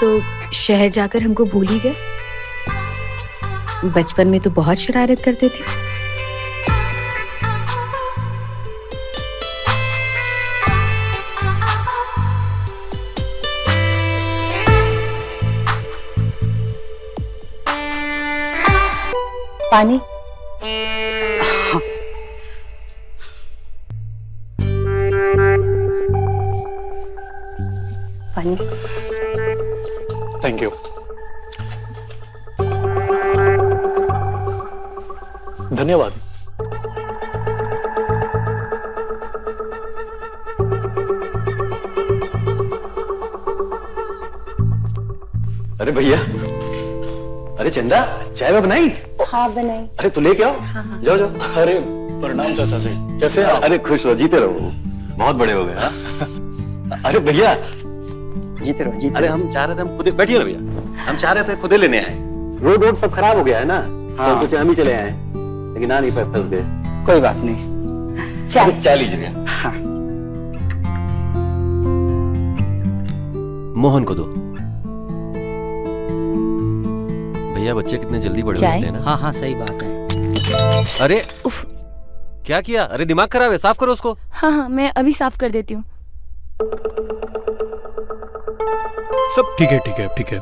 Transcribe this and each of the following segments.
तो शहर जाकर हमको भूल ही गए। बचपन में तो बहुत शरारत करते थे। पानी। पानी। Thank you. धन्यवाद। अरे भैया, अरे चंदा, चाय में बनाई? हाँ बनाई। अरे तू लेके आओ। हाँ। जाओ जाओ। अरे प्रणाम चाचा जी, कैसे हैं आप? अरे खुश रहो, जीते रहो, बहुत बड़े हो गए। हाँ? अरे भैया, जीते रहो, जीते। अरे हम चाह रहे थे, हम खुदे बैठिए ना भैया, हम चाह रहे थे खुदे लेने आए। रोड सब खराब हो गया है ना। हाँ। तो सोचे हम ही चले आए, लेकिन आ नहीं पाए, फंस गए। कोई बात नहीं, चाय लीजिए भैया। हाँ। मोहन को दो। भैया बच्चे कितने जल्दी बड़े होते हैं ना। हाँ हाँ सही बात है। अरे उफ, क्या किया? अरे दिमाग खराब है, साफ करो उसको। हाँ हाँ मैं अभी साफ कर देती हूँ। सब ठीक है, ठीक है, ठीक है।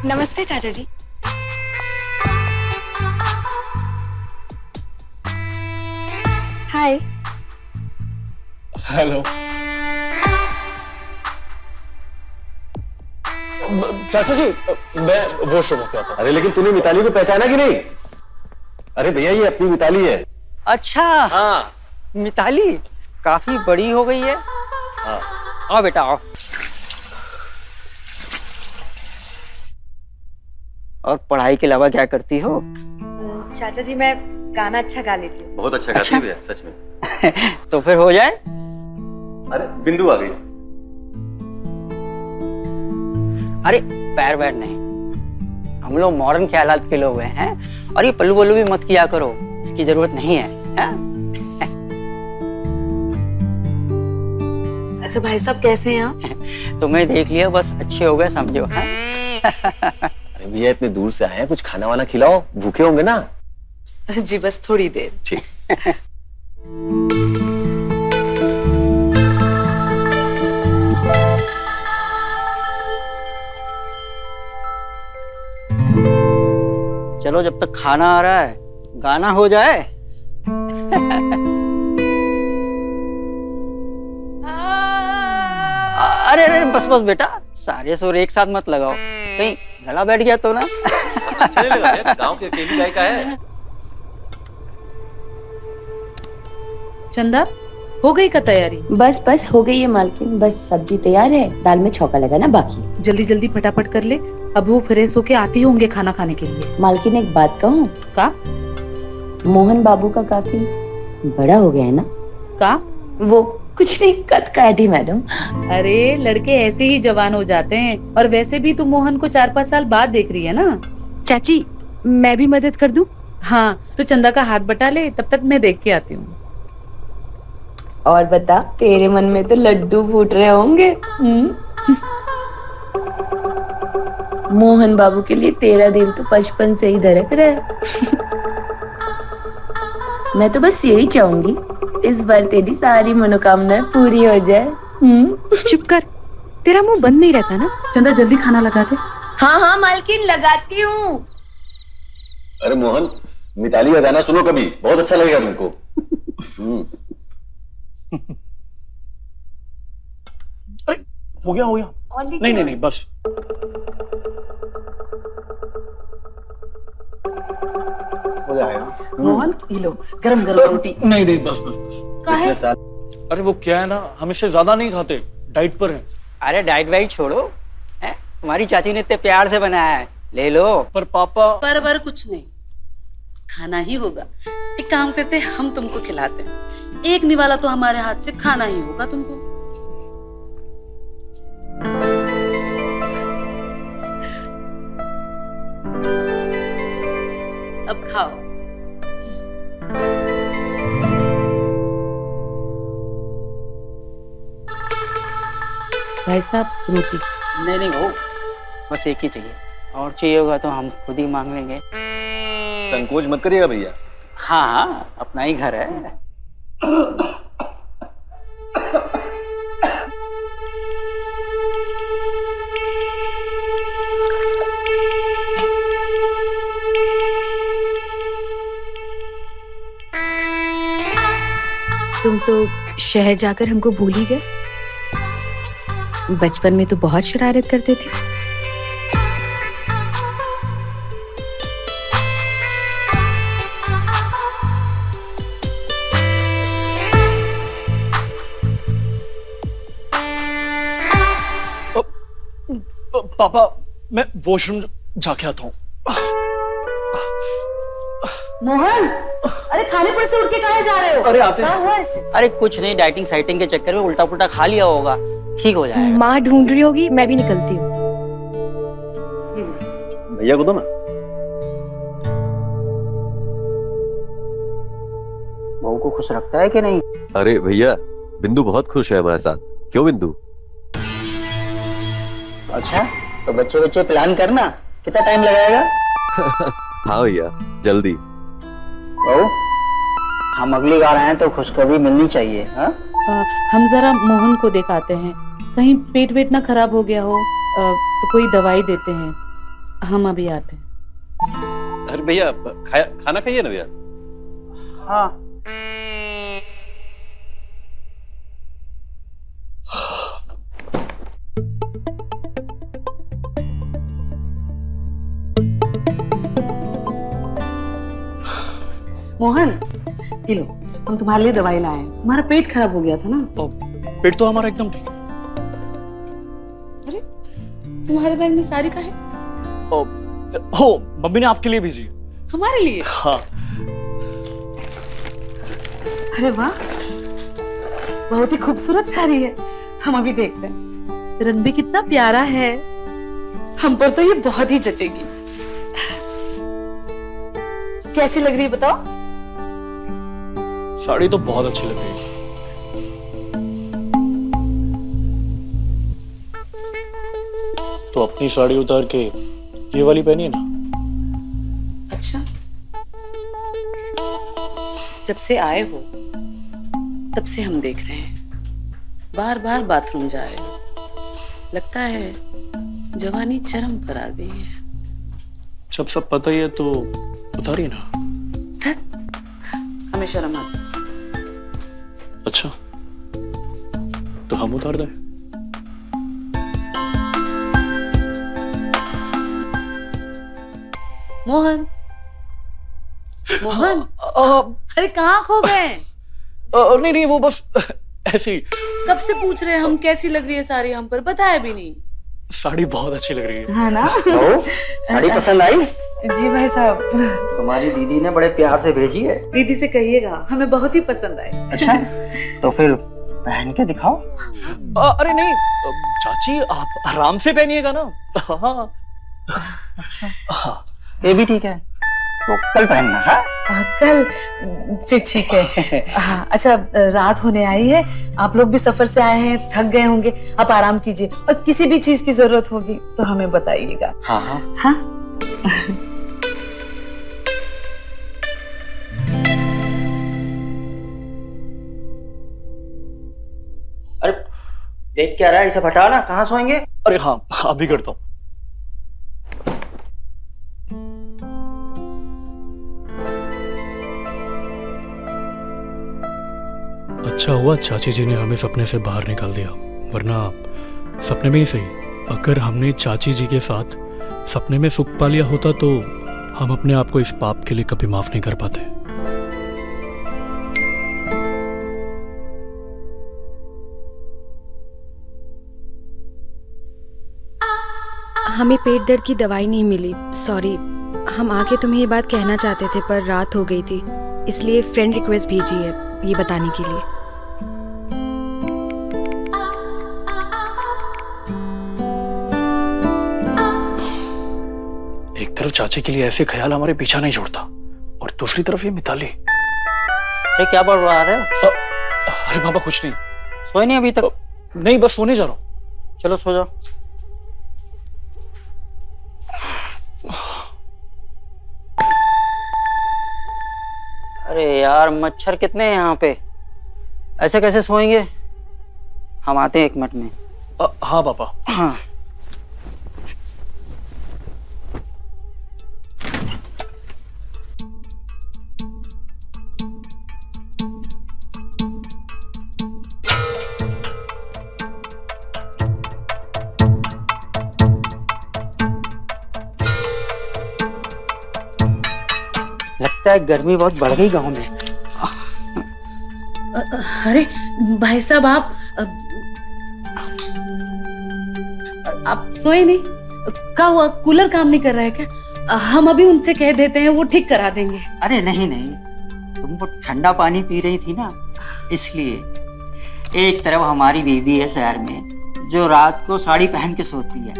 नमस्ते चाचा जी। हाय। हेलो। चाचा जी, मैं वॉशरूम होके आता हूं। अरे लेकिन तूने मिताली को पहचाना कि नहीं? अरे भैया, ये अपनी मिताली है। अच्छा हाँ। मिताली काफी बड़ी हो गई है। हाँ। आओ बेटा आओ। और पढ़ाई के अलावा क्या करती हो? चाचा जी मैं गाना अच्छा गा लेती हूँ। बहुत अच्छा गाती है भैया, सच में। तो फिर हो जाए। अरे बिंदु आ गई। अरे पैर वैर नहीं, हम लोग मॉडर्न ख्यालात के लोग हैं। और ये पल्लू वल्लू भी मत किया करो, इसकी जरूरत नहीं है। अच्छा भाई साहब कैसे हैं आप? तुम्हें देख लिया, बस अच्छे हो गए समझो। अरे भैया, इतने दूर से आए हैं, कुछ खाना वाना खिलाओ, भूखे होंगे ना। जी बस थोड़ी देर। ठीक। चलो जब तक खाना आ रहा है गाना हो जाए। अरे अरे बस बस बेटा, सारे सुर एक साथ मत लगाओ, कहीं गला बैठ गया तो ना। अच्छा नहीं लगा यार, गांव की अकेली गायिका है। चंदा हो गई का तैयारी? बस बस हो गई है मालकिन, बस सब्जी तैयार है, दाल में छौंका लगाना बाकी है। जल्दी जल्दी फटाफट कर ले, अब वो फ्रेश होके आते होंगे खाना खाने के लिए। मालकिन एक बात कहूँ? का? मोहन बाबू का काफी बड़ा हो गया है ना? का? वो कुछ नहीं, कद काट ही मैडम। अरे लड़के ऐसे ही जवान हो जाते हैं, और वैसे भी तू मोहन को 4-5 साल बाद देख रही है ना। चाची मैं भी मदद कर दूं? हाँ तो चंदा का हाथ बटा ले, तब तक मैं देख के आती हूँ। और बता, तेरे मन में तो लड्डू फूट रहे होंगे। मोहन बाबू के लिए तेरा दिल तो बचपन से ही धड़क रहा है। मैं तो बस यही चाहूंगी, इस बार तेरी सारी मनोकामनाएं पूरी हो जाए। चुप कर, तेरा मुंह बंद नहीं रहता ना। चंदा जल्दी खाना लगा दे। हाँ हाँ मालकिन लगाती हूँ। अरे मोहन, मिताली का गाना सुनो कभी, बहुत अच्छा लगेगा तुमको। अरे हो गया हो गया। नहीं नहीं नहीं बस। हो जाएगा। मोहन ये लो गरम गरम रोटी। नहीं नहीं बस बस बस। काहे? अरे वो क्या है ना, हम इससे ज्यादा नहीं खाते, डाइट पर हैं। अरे डाइट वाइट छोड़ो, तुम्हारी चाची ने इतने प्यार से बनाया है, ले लो। पर पापा। पर कुछ नहीं, खाना ही होगा। एक काम करते हैं, हम तुमको खिलाते हैं। एक निवाला तो हमारे हाथ से खाना ही होगा तुमको। अब खाओ। भाई साहब रोटी। नहीं नहीं वो बस एक ही चाहिए, और चाहिए होगा तो हम खुद ही मांग लेंगे। संकोच मत करिएगा भैया। हाँ हाँ, अपना ही घर है। तुम तो शहर जाकर हमको भूल ही गए। बचपन में तो बहुत शरारत करते थे। पापा मैं वॉशरूम जाके आता हूँ। मोहन, अरे खाने पर से उठ के कहाँ जा रहे हो? अरे आते क्या हैं। हुआ इसे? अरे कुछ नहीं, डाइटिंग साइटिंग के चक्कर में उल्टा पुल्टा खा लिया होगा, ठीक हो जाएगा। माँ ढूंढ रही होगी, मैं भी निकलती हूँ। भैया को दो ना। बहू को खुश रखता है कि नहीं? अरे भैया बिंदु बहुत खुश है हमारे साथ। क्यों बिंदु? अच्छा तो बच्चे बच्चे प्लान करना, कितना टाइम लगाएगा? हाँ भैया जल्दी। बहू हम अगली बार आए तो खुशखबरी मिलनी चाहिए। हाँ हम जरा मोहन को दिखाते हैं, कहीं पेट वेट ना खराब हो गया हो, तो कोई दवाई देते हैं। हम अभी आते हैं। अरे भैया खाना खाइए ना भैया। हाँ मोहन, ये लो, हम तुम्हारे लिए दवाई लाए हैं। तुम्हारा पेट खराब हो गया था ना? पेट तो हमारा एकदम ठीक है। अरे तुम्हारे बैग में साड़ी का है? हो मम्मी ने आपके लिए भेजी है। हमारे लिए? हाँ। अरे वाह, बहुत ही खूबसूरत साड़ी है। हम अभी देखते हैं। रंग भी कितना प्यारा है। हम पर तो ये बहुत ही जचेगी। कैसी लग रही है बताओ? साड़ी तो बहुत अच्छी लग रही है। तो अपनी साड़ी उतार के ये वाली पहनी है ना। अच्छा, जब से आए हो तब से हम देख रहे हैं, बार बार बाथरूम जा रहे हो। लगता है जवानी चरम पर आ गई है। जब सब पता ही है तो उतारिए ना। हमें शर्म आती है। अच्छा तो हम उतार दें। मोहन, मोहन, अरे कहाँ खो गए? नहीं नहीं वो बस ऐसे ही। कब से पूछ रहे हैं हम कैसी लग रही है साड़ी, हम पर बताया भी नहीं। साड़ी बहुत अच्छी लग रही है। है ना? बहू साड़ी पसंद आई? जी भाई साहब। तुम्हारी दीदी ने बड़े प्यार से भेजी है। दीदी से कहिएगा हमें बहुत ही पसंद आई। अच्छा तो फिर पहन के दिखाओ। अरे नहीं चाची आप आराम से पहनिएगा ना। हाँ ये भी ठीक है, तो कल पहनना। हाँ कल? जी ठीक है। हाँ अच्छा, रात होने आई है, आप लोग भी सफर से आए हैं, थक गए होंगे, आप आराम कीजिए और किसी भी चीज की जरूरत होगी तो हमें बताइएगा। हाँ हाँ हाँ। अरे देख क्या रहा है, इसे हटाओ ना, कहाँ सोएंगे? अरे हाँ अभी करता हूँ। अच्छा हुआ चाची जी ने हमें सपने से बाहर निकाल दिया, वरना सपने में ही सही, अगर हमने चाची जी के साथ सपने में सुख पा लिया होता तो हम अपने आप को इस पाप के लिए कभी माफ नहीं कर पाते। हमें पेट दर्द की दवाई नहीं मिली, सॉरी। हम आके तुम्हें ये बात कहना चाहते थे पर रात हो गई थी। इसलिए फ्रेंड रिक्वेस्ट भेजी है ये बताने के लिए। एक तरफ चाची के लिए ऐसे ख्याल हमारे पीछा नहीं छोड़ता और दूसरी तरफ ये मिताली। अरे क्या बढ़ रहा है? अरे बाबा कुछ नहीं। सोए नहीं अभी तक? नहीं, बस सोने जा रहा हूँ। चलो सो जाओ। अरे यार मच्छर कितने हैं यहाँ पे, ऐसे कैसे सोएंगे? हम आते हैं 1 मिनट में। हाँ पापा। हाँ। लगता है गर्मी बहुत बढ़ गई गांव में। अरे भाई साहब आप सोए नहीं? क्या हुआ, कूलर काम नहीं कर रहा है क्या? हम अभी उनसे कह देते हैं, वो ठीक करा देंगे। अरे नहीं नहीं, तुम वो ठंडा पानी पी रही थी ना, इसलिए। एक तरफ हमारी बीबी है शहर में जो रात को साड़ी पहन के सोती है,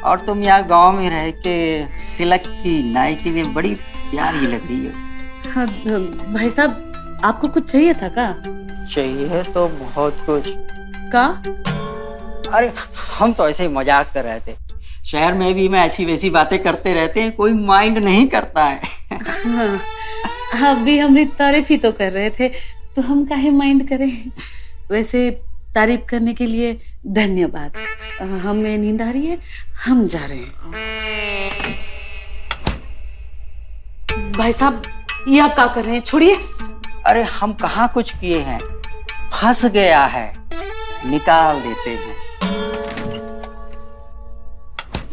और तुम यहाँ गांव में रह के सिल्क की नाइटी में बड़ी प्यारी लग रही हो। हाँ, भाई साहब आपको कुछ चाहिए था का? चाहिए तो बहुत कुछ। का? अरे हम तो ऐसे ही मजाक कर रहे थे, शहर में भी मैं ऐसी वैसी बातें करते रहते हैं, कोई माइंड नहीं करता है। हाँ, अभी हम तारीफ ही तो कर रहे थे, तो हम काहे माइंड करें। वैसे तारीफ करने के लिए धन्यवाद। हमें नींद आ रही है, हम जा रहे हैं। भाई साहब ये आप क्या कर रहे हैं? छोड़िए। अरे हम कहाँ कुछ किए हैं, फंस गया है, निकाल देते हैं।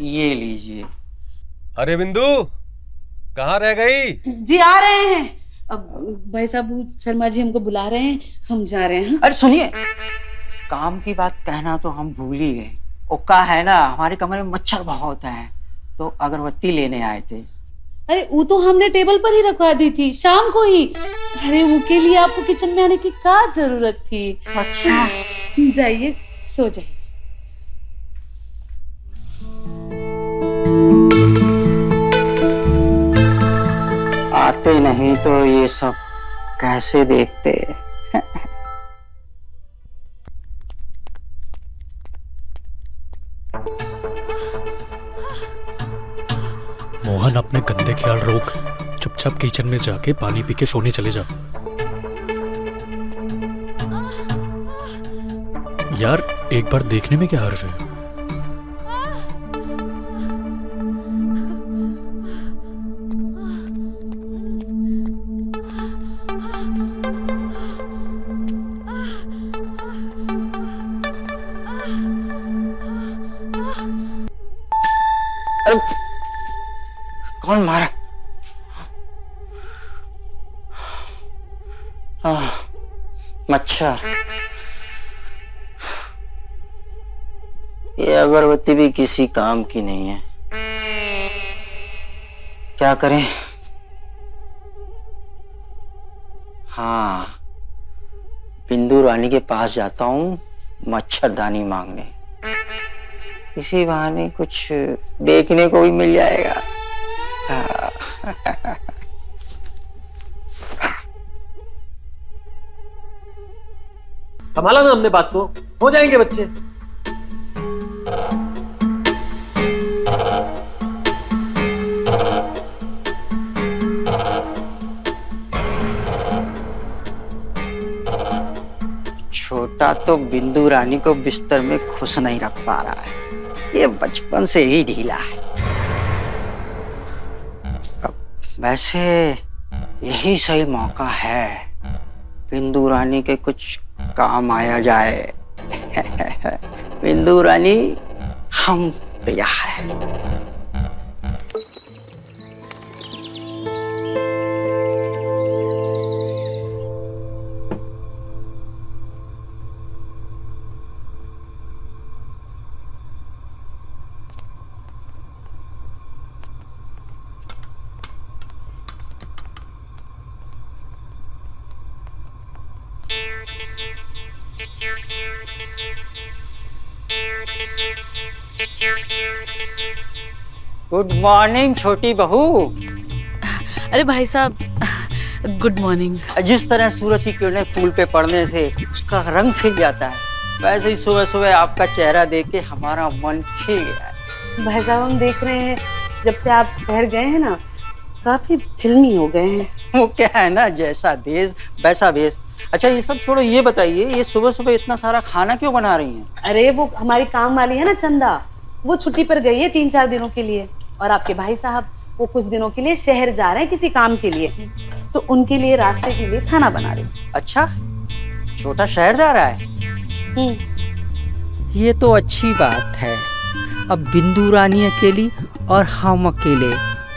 ये लीजिए। अरे बिंदु कहाँ रह गई? जी आ रहे हैं। अब भाई साहब शर्मा जी हमको बुला रहे हैं, हम जा रहे हैं। अरे सुनिए, काम की बात कहना तो हम भूल ही गए। ओका है ना, हमारे कमरे में मच्छर बहुत हैं, तो अगरबत्ती लेने आए थे। अरे वो तो हमने टेबल पर ही रखवा दी थी शाम को ही। अरे उसके लिए आपको किचन में आने की क्या जरूरत थी? अच्छा जाइए सो जाइए। आते नहीं तो ये सब कैसे देखते। मोहन अपने गंदे ख्याल रोक, चुपचाप किचन में जाके पानी पी के सोने चले जा। यार एक बार देखने में क्या हर्ज है? अरे कौन मारा? मच्छर। ये अगरबत्ती भी किसी काम की नहीं है, क्या करें? हाँ, बिंदु रानी के पास जाता हूँ मच्छरदानी मांगने, इसी बहाने कुछ देखने को भी मिल जाएगा। संभाला ना हमने बात को, हो जाएंगे बच्चे। छोटा तो बिंदु रानी को बिस्तर में खुश नहीं रख पा रहा है, ये बचपन से ही ढीला है। अब वैसे यही सही मौका है, बिंदु रानी के कुछ काम आया जाए। बिंदु रानी हम तैयार हैं। गुड मॉर्निंग छोटी बहू। अरे भाई साहब, गुड मॉर्निंग। जिस तरह सूरज की किरणें फूल पे पड़ने से उसका रंग खिल जाता है, वैसे ही सुबह सुबह आपका चेहरा देख के हमारा मन खिल गया है। भाई साहब, हम देख रहे हैं जब से आप शहर गए हैं ना, काफी फिल्मी हो गए हैं। वो क्या है ना, जैसा देश वैसा भेष। अच्छा ये सब छोड़ो, ये बताइए ये सुबह सुबह इतना सारा खाना क्यों बना रही हैं? अरे वो हमारी काम वाली है ना चंदा, वो छुट्टी पर गई है 3-4 दिनों के लिए, और आपके भाई साहब वो कुछ दिनों के लिए शहर जा रहे हैं किसी काम के लिए, तो उनके लिए रास्ते के लिए खाना बना रही हूँ। अच्छा, छोटा शहर जा रहा है? ये तो अच्छी बात है। अब बिंदु रानी अकेली और हम अकेले,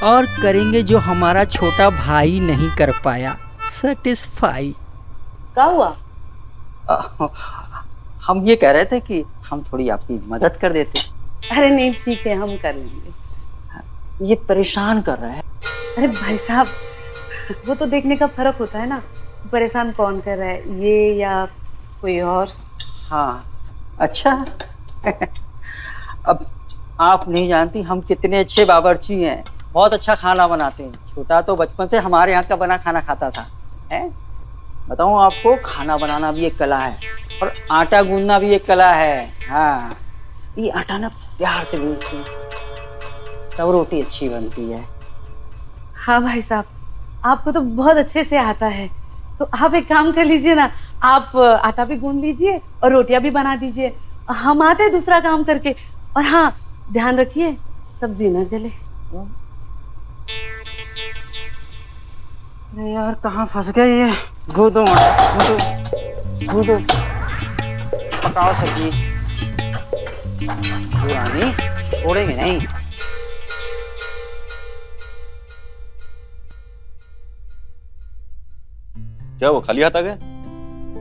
और करेंगे जो हमारा छोटा भाई नहीं कर पाया, सेटिस्फाई। क्या हुआ? हम ये कह रहे थे कि हम थोड़ी आपकी मदद कर देते। अरे नहीं, ठीक है, हम कर लेंगे। ये परेशान कर रहा है। अरे भाई साहब, वो तो देखने का फर्क होता है ना, परेशान कौन कर रहा है, ये या कोई और। हाँ अच्छा। अब आप नहीं जानती हम कितने अच्छे बावर्ची हैं, बहुत अच्छा खाना बनाते हैं। छोटा तो बचपन से हमारे यहाँ का बना खाना खाता था। है बताऊँ आपको, खाना बनाना भी एक कला है और आटा गूंदना भी एक कला है। हाँ, ये आटा ना प्यार से गूंदते हैं तब रोटी अच्छी बनती है। हाँ भाई साहब, आपको तो बहुत अच्छे से आता है, तो आप एक काम कर लीजिए ना, आप आटा भी गूंद लीजिए और रोटियां भी बना दीजिए, हम आते हैं दूसरा काम करके। और हाँ, ध्यान रखिए सब्जी ना जले। अरे यार कहाँ फंस गए ये। गूंदो गूंदो, पकाओ सब्जी, रानी छोड़ेंगे नहीं। क्या वो खाली हाथ आ गए?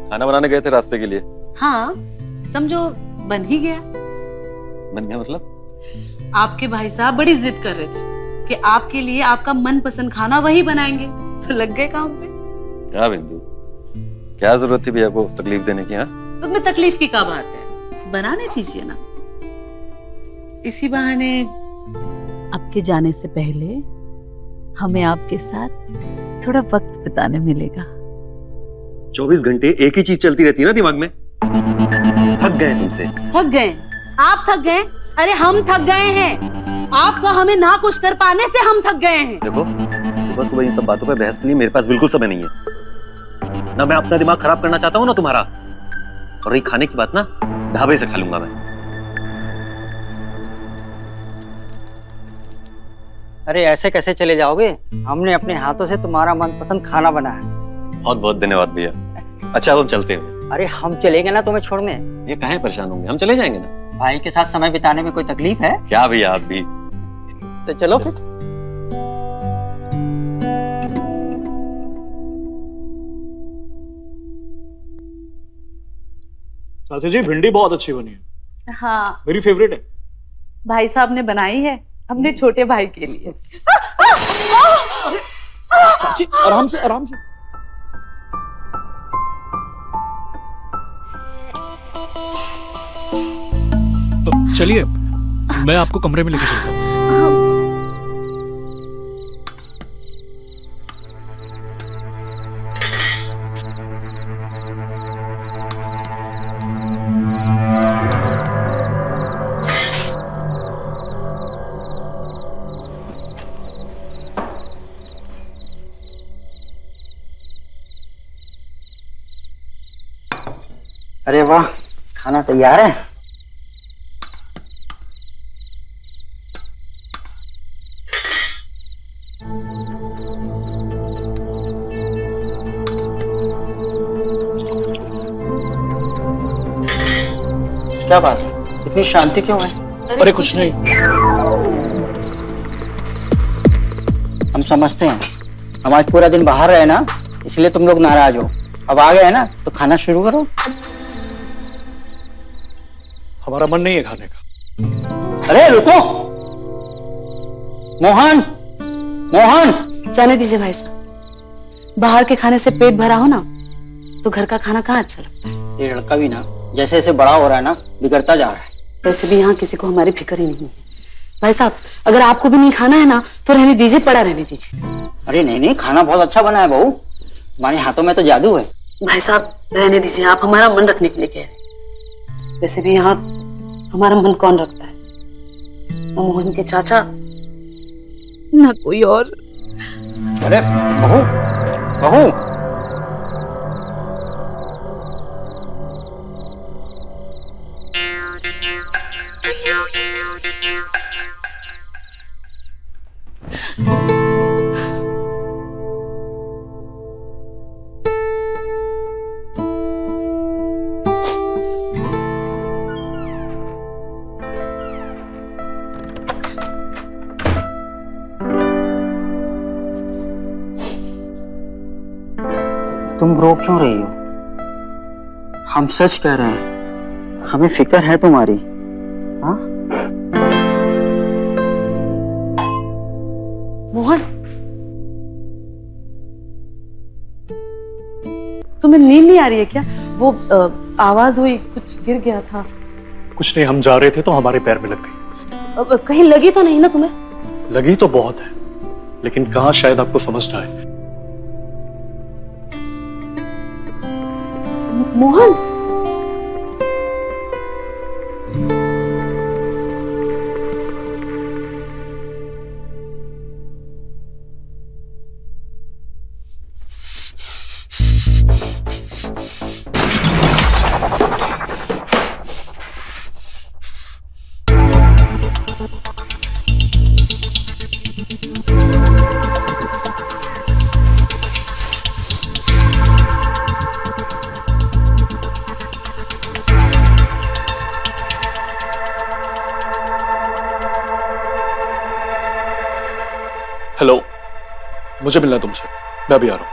खाना बनाने गए थे रास्ते के लिए? हाँ, समझो बन ही गया। बन गया मतलब? आपके भाई साहब बड़ी जिद कर रहे थे कि आपके लिए आपका मनपसंद खाना वही बनाएंगे, तो लग गए काम पे। क्या बिंदु, क्या जरूरत थी भैया को तकलीफ देने की? हाँ, उसमें तकलीफ की क्या बात है, बनाने दीजिए ना। इसी बहाने आपके जाने से पहले हमें आपके साथ थोड़ा वक्त बिताने मिलेगा। 24 घंटे एक ही चीज चलती रहती है ना दिमाग में। थक गए तुमसे। थक गए? आप थक गए? अरे हम थक गए हैं, आपका हमें ना कुछ कर पाने से हम थक गए हैं। देखो, सुबह सुबह इन सब बातों पर बहस के लिए मेरे पास बिल्कुल समय नहीं है। ना मैं अपना दिमाग खराब करना चाहता हूँ ना तुम्हारा। और रही खाने की बात ना, ढाबे से खा लूंगा मैं। अरे ऐसे कैसे चले जाओगे? हमने अपने हाथों से तुम्हारा मनपसंद खाना बनाया है। बहुत बहुत धन्यवाद भैया। अच्छा अब हम चलते हैं। अरे हम चलेंगे ना तुम्हें छोड़ने। ये काहे परेशान होंगे, हम चले जाएंगे ना। भाई के साथ समय बिताने में कोई तकलीफ है क्या भैया, आप भी तो चलो फिर। चाचा जी, भिंडी बहुत अच्छी बनी है, हाँ, मेरी फेवरेट है। भाई साहब ने बनाई है अपने छोटे भाई के लिए। चाची आराम से आराम से। चलिए, मैं आपको कमरे में लेके चलता हूँ। अरे वाह, खाना तैयार है। क्या बात है, इतनी शांति क्यों है? अरे कुछ नहीं। हम समझते हैं, हम आज पूरा दिन बाहर रहे ना, इसलिए तुम लोग नाराज हो। अब आ गए ना तो खाना शुरू करो। हमारा मन नहीं है खाने का। अरे रुको, मोहन मोहन। जाने दीजिए भाई साहब, बाहर के खाने से पेट भरा हो ना तो घर का खाना कहाँ अच्छा लगता है। ये लड़का भी ना जैसे जैसे बड़ा हो रहा है ना, बिगड़ता जा रहा है। वैसे भी यहाँ किसी को हमारी फिक्र ही नहीं है, भाई साहब, अगर आपको भी नहीं खाना है ना तो रहने दीजिए, पड़ा रहने दीजिए। अरे नहीं नहीं, खाना बहुत अच्छा बना है बहू, तुम्हारे हाथों में तो जादू है। भाई साहब रहने दीजिए, आप हमारा मन रखने के लिए कह रहे हैं। वैसे भी यहाँ हमारा मन कौन रखता है? न मोहन के चाचा, न कोई और। अरे बहू, बहू, तुम रो क्यों रही हो? हम सच कह रहे हैं, हमें फिक्र है तुम्हारी। हाँ मोहन, तुम्हें नींद नहीं आ रही है क्या? वो आवाज हुई, कुछ गिर गया था। कुछ नहीं, हम जा रहे थे तो हमारे पैर में लग गई। कहीं लगी तो नहीं ना तुम्हें? लगी तो बहुत है, लेकिन कहाँ शायद आपको समझ ना आए। मोहन, हेलो, मुझे मिलना है तुमसे, मैं अभी आ रहा हूं।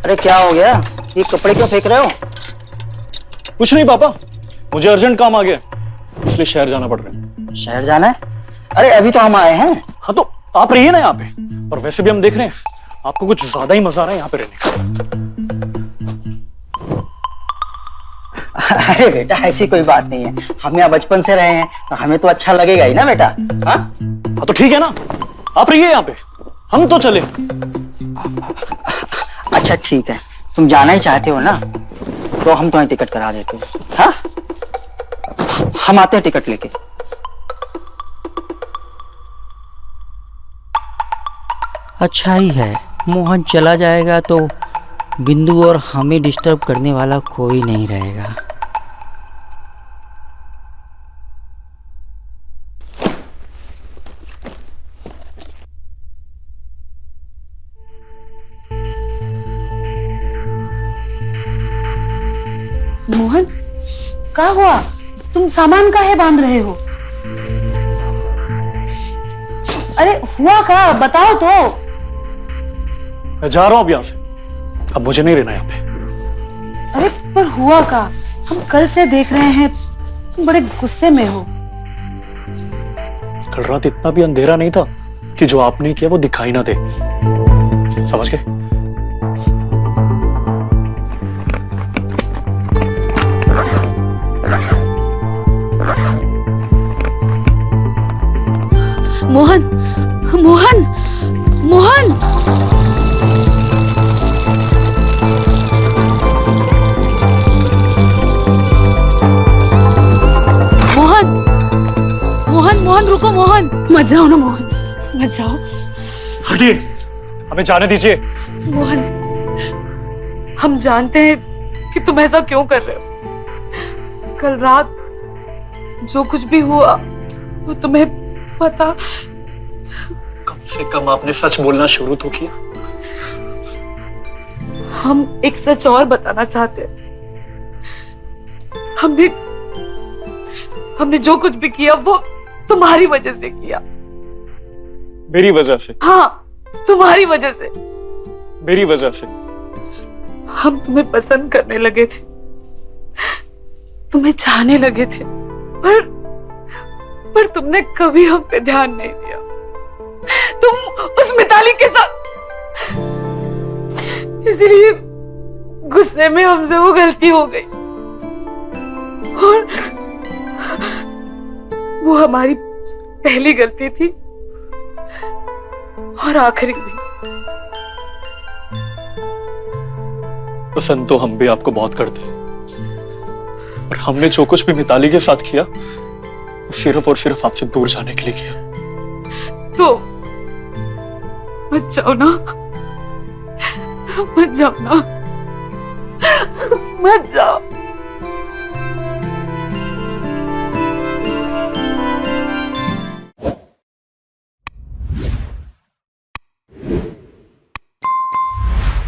अरे क्या हो गया? ये कपड़े क्यों फेंक रहे हो? कुछ नहीं पापा, मुझे अर्जेंट काम आ गया, इसलिए शहर जाना पड़ रहा है। शहर जाना है? अरे अभी तो हम आए हैं। हाँ तो आप रहिए ना यहाँ पे, और वैसे भी हम देख रहे हैं आपको कुछ ज्यादा ही मजा आ रहा है यहाँ पे रहने का। अरे बेटा ऐसी कोई बात नहीं है, हम यहाँ बचपन से रहे हैं तो हमें तो अच्छा लगेगा ही ना बेटा। हाँ हाँ तो ठीक है ना, आप रहिए यहाँ पे, हम तो चले। अच्छा ठीक है, तुम जाना ही चाहते हो ना तो हम तुम्हें टिकट करा देते हैं। हाँ हम आते हैं टिकट लेके। अच्छा ही है, मोहन चला जाएगा तो बिंदु और हमें डिस्टर्ब करने वाला कोई नहीं रहेगा। मोहन, क्या हुआ? तुम सामान काहे बांध रहे हो? अरे हुआ क्या, बताओ तो। मैं जा रहा हूँ अब यहाँ से, अब मुझे नहीं रहना यहाँ पे। अरे पर हुआ क्या? हम कल से देख रहे हैं तुम बड़े गुस्से में हो। कल रात इतना भी अंधेरा नहीं था कि जो आपने किया वो दिखाई ना दे, समझ गए? मोहन, मोहन, मोहन, मोहन, मोहन, मोहन रुको मोहन, मत जाओ ना मोहन, मत जाओ। हटिए, हमें जाने दीजिए। मोहन, हम जानते हैं कि तुम ऐसा क्यों कर रहे हो। कल रात जो कुछ भी हुआ वो तुम्हें पता। कम से कम आपने सच बोलना शुरू तो किया। हम एक सच और बताना चाहते हैं। हमने जो कुछ भी किया वो तुम्हारी वजह से किया। मेरी वजह से? हाँ, तुम्हारी वजह से। मेरी वजह से? हम तुम्हें पसंद करने लगे थे, तुम्हें चाहने लगे थे, पर तुमने कभी हम पे ध्यान नहीं दिया। तुम उस मिताली के साथ, इसलिए गुस्से में हमसे वो गलती हो गई और वो हमारी पहली गलती थी और आखिरी भी। पसंद तो हम भी आपको बहुत करते हैं, और हमने जो कुछ भी मिताली के साथ किया वो सिर्फ और सिर्फ आपसे दूर जाने के लिए किया। तो मत जाओ ना, मत जाओ ना, मत जाओ।